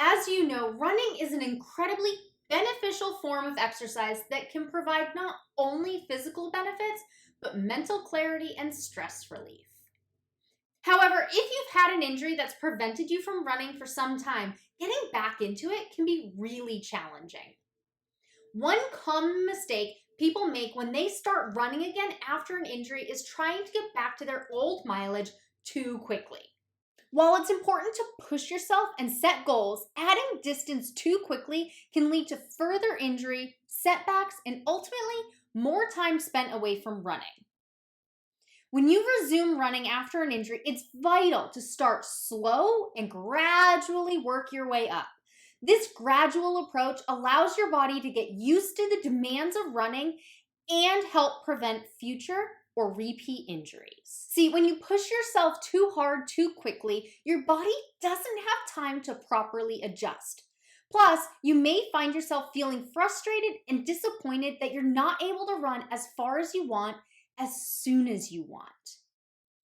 As you know, running is an incredibly beneficial form of exercise that can provide not only physical benefits, but mental clarity and stress relief. However, if you've had an injury that's prevented you from running for some time, getting back into it can be really challenging. One common mistake people make when they start running again after an injury is trying to get back to their old mileage too quickly. While it's important to push yourself and set goals, adding distance too quickly can lead to further injury, setbacks, and ultimately more time spent away from running. When you resume running after an injury, it's vital to start slow and gradually work your way up. This gradual approach allows your body to get used to the demands of running and help prevent future or repeat injuries. See, when you push yourself too hard too quickly, your body doesn't have time to properly adjust. Plus, you may find yourself feeling frustrated and disappointed that you're not able to run as far as you want as soon as you want.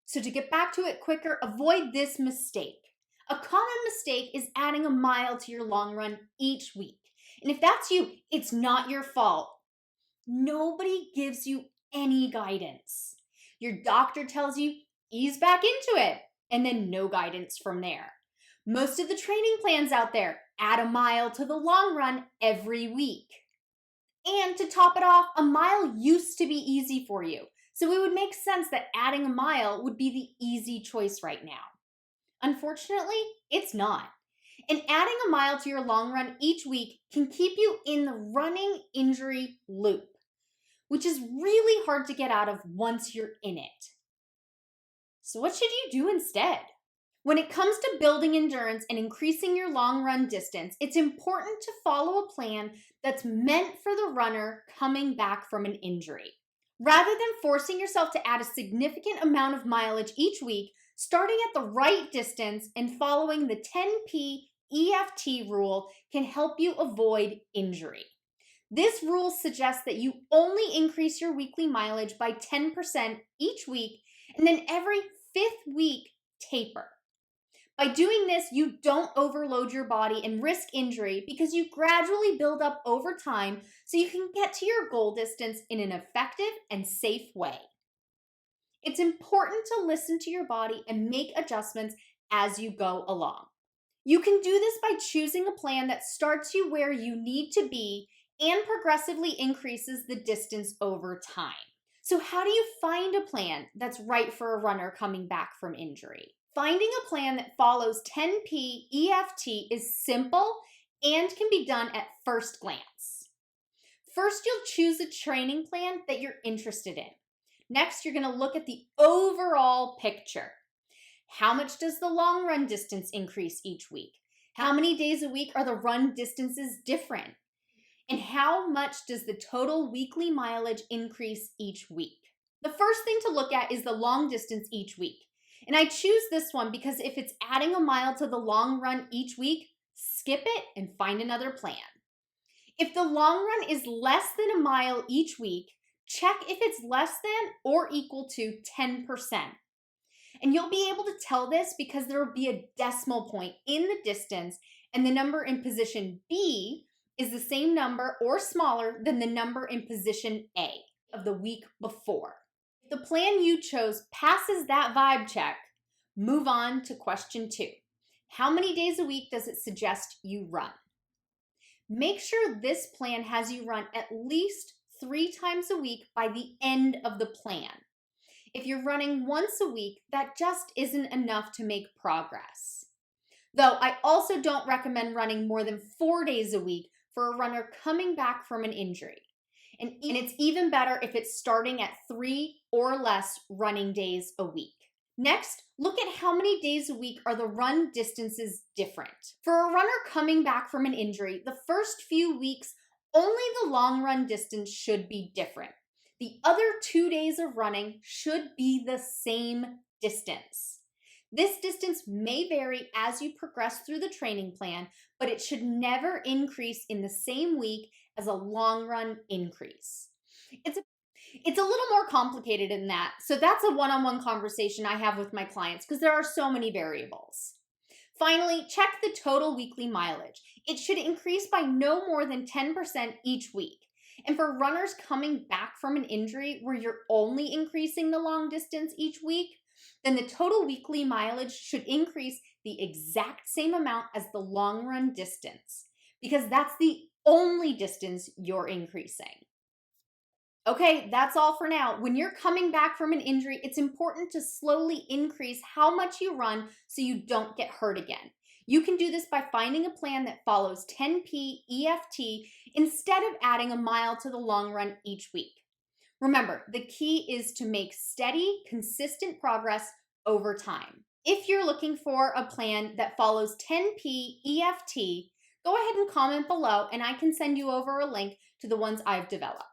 So to get back to it quicker, avoid this mistake. A common mistake is adding a mile to your long run each week. And if that's you, it's not your fault. Nobody gives you any guidance. Your doctor tells you, ease back into it, and then no guidance from there. Most of the training plans out there add a mile to the long run every week. And to top it off, a mile used to be easy for you. So it would make sense that adding a mile would be the easy choice right now. Unfortunately, it's not. And adding a mile to your long run each week can keep you in the running injury loop, which is really hard to get out of once you're in it. So what should you do instead? When it comes to building endurance and increasing your long run distance, it's important to follow a plan that's meant for the runner coming back from an injury. Rather than forcing yourself to add a significant amount of mileage each week, starting at the right distance and following the 10p EFT rule can help you avoid injury. This rule suggests that you only increase your weekly mileage by 10% each week and then every 5th week taper. By doing this, you don't overload your body and risk injury because you gradually build up over time so you can get to your goal distance in an effective and safe way. It's important to listen to your body and make adjustments as you go along. You can do this by choosing a plan that starts you where you need to be and progressively increases the distance over time. So how do you find a plan that's right for a runner coming back from injury? Finding a plan that follows 10p EFT is simple and can be done at first glance. First, you'll choose a training plan that you're interested in. Next, you're going to look at the overall picture. How much does the long run distance increase each week? How many days a week are the run distances different? And how much does the total weekly mileage increase each week? The first thing to look at is the long distance each week. And I choose this one because if it's adding a mile to the long run each week, skip it and find another plan. If the long run is less than a mile each week, check if it's less than or equal to 10%. And you'll be able to tell this because there will be a decimal point in the distance, and the number in position B is the same number or smaller than the number in position A of the week before. If the plan you chose passes that vibe check, move on to question 2. How many days a week does it suggest you run? Make sure this plan has you run at least 3 times a week by the end of the plan. If you're running once a week, that just isn't enough to make progress. Though I also don't recommend running more than 4 days a week for a runner coming back from an injury. And it's even better if it's starting at 3 or less running days a week. Next, look at how many days a week are the run distances different. For a runner coming back from an injury, the first few weeks, only the long run distance should be different. The other 2 days of running should be the same distance. This distance may vary as you progress through the training plan, but it should never increase in the same week as a long run increase. It's a little more complicated than that, so that's a one-on-one conversation I have with my clients because there are so many variables. Finally, check the total weekly mileage. It should increase by no more than 10% each week. And for runners coming back from an injury where you're only increasing the long distance each week, then the total weekly mileage should increase the exact same amount as the long run distance, because that's the only distance you're increasing. Okay, that's all for now. When you're coming back from an injury, it's important to slowly increase how much you run so you don't get hurt again. You can do this by finding a plan that follows 10p EFT instead of adding a mile to the long run each week. Remember, the key is to make steady, consistent progress over time. If you're looking for a plan that follows 10p EFT, go ahead and comment below and I can send you over a link to the ones I've developed.